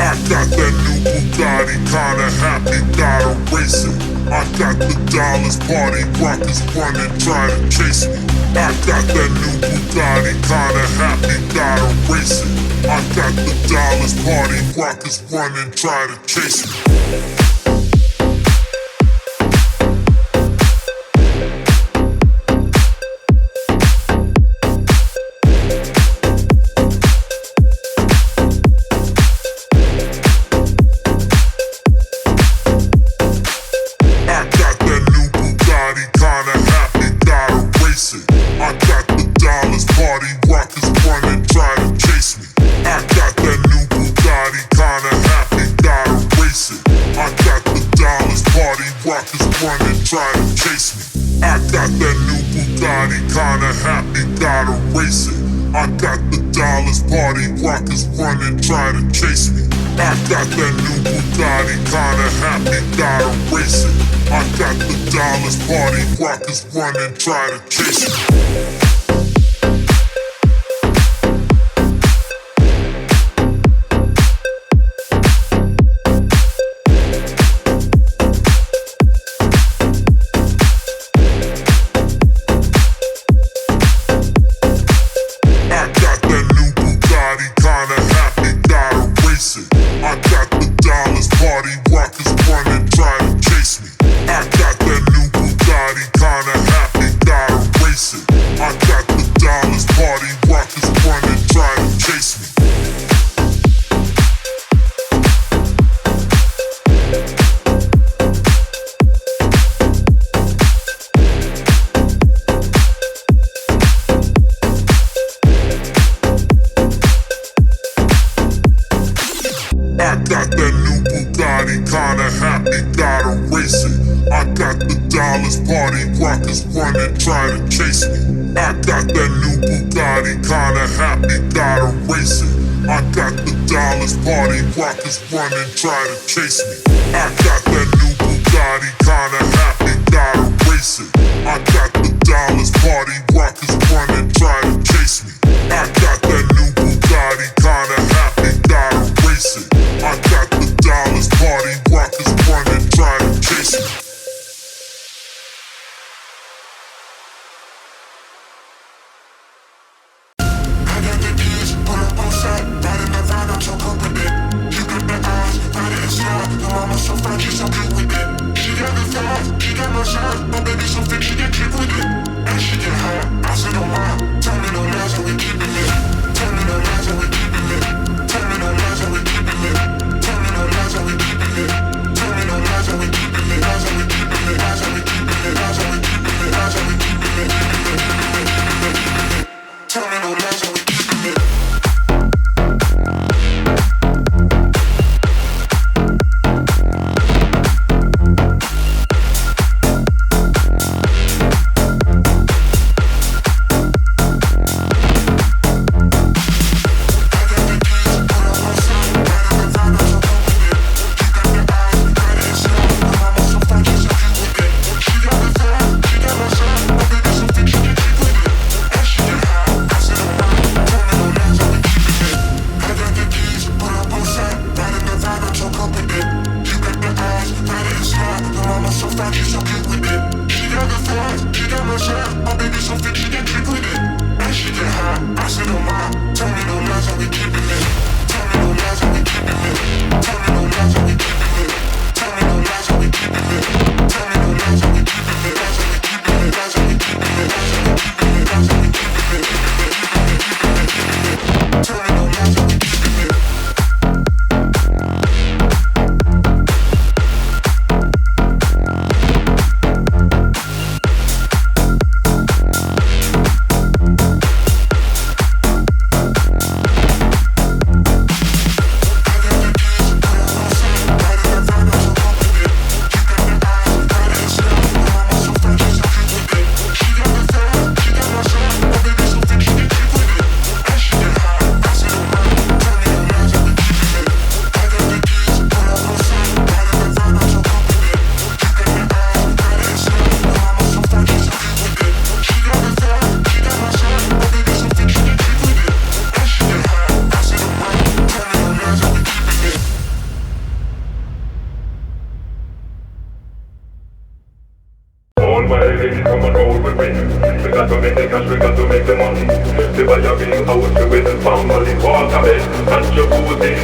I got that new Bugatti, kinda happy, gotta race it. I got the dollars, party rockers running, trying to chase me. I got that new Bugatti, kinda happy, gotta race it. I got the dollars, party rockers running, trying to chase me. Try to chase me. I got that new Bugatti, kinda happy, gotta race it. I got the dollars, party rockers running, try to chase me. I got that new Bugatti, kinda happy, gotta race it. I got the dollars, party rockers running, try to chase me. I got that new Bugatti, kinda happy, gotta race it. I got the dollars, party rockers running, try to chase me. I got that new Bugatti, kinda happy, gotta race it. I got the dollars, party rockers running, try to chase me. I got that new Bugatti, kinda happy, gotta race it. I got the dollars, party rockers running, try to chase me. I got that new Bugatti, kinda happy, gotta race it. I got the dollars, party rockers running, try to chase me. I got the keys, pull up on side, right in the vibe, I'm so cool with it. You got the eyes, right in the slide, your mama so fine, she's so cute with it. She got the thighs, she got my size, my baby so thick, she get trick with it. And she get high, I said no lie, tell me no lies and we keep it lit. Tell me no lies and we keep it lit. Tell me no lies and we keep it lit. Tell me no lies and we keep it lit. Tell me no lies and we keep it lit. Lies and we keep it lit. Lies and we keep it lit. Lies and we keep it lit. Lies and we keep it lit. Tell me no lies and we keep it lit.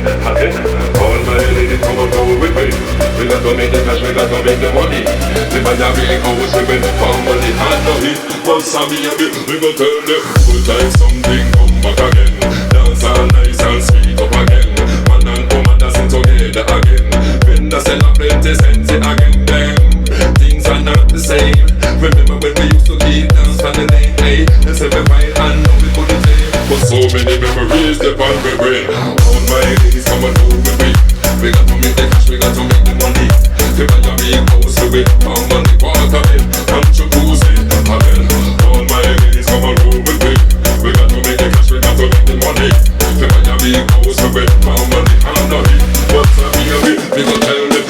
again. All my ladies come and go with me. We got to make the cash, we got to make the money. The Miami house, we went from money and no hit. But Sammy a bit, we go tell them. Full time something come back again. Dance all nice and sweet up again. Man and woman dancing together again. Vendor sell a plenty sense again. Them things are not the same. Remember when we used to keep dance on the lane, hey. They say we right and now we couldn't say. But so many memories they on my brain. All my ladies come and go with me. We got to make the cash, we got to make the money. The Miami house we win, pound money, water bill, and jacuzzi again. All my ladies come and go with me. We got to make the cash, we got to make the money. The Miami house we win, pound money, and no hit. What's up here, we go tell them.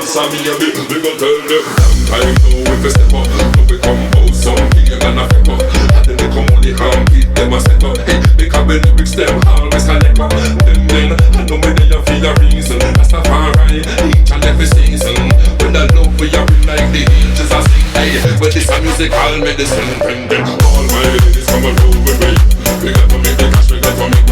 Sammy a bit, we gon' tell them. Time now if we step up, now we come out some bigger than a pepper. And then they come only come beat them a step up. Hey, because the lyrics them always connect up. Then I know me they a feel a reason. That's not far right, each and every season. When the love we are bring like the angels a sing. Hey, but this a musical medicine. Then all my ladies come and roll with me. We got to make the cash, we got to make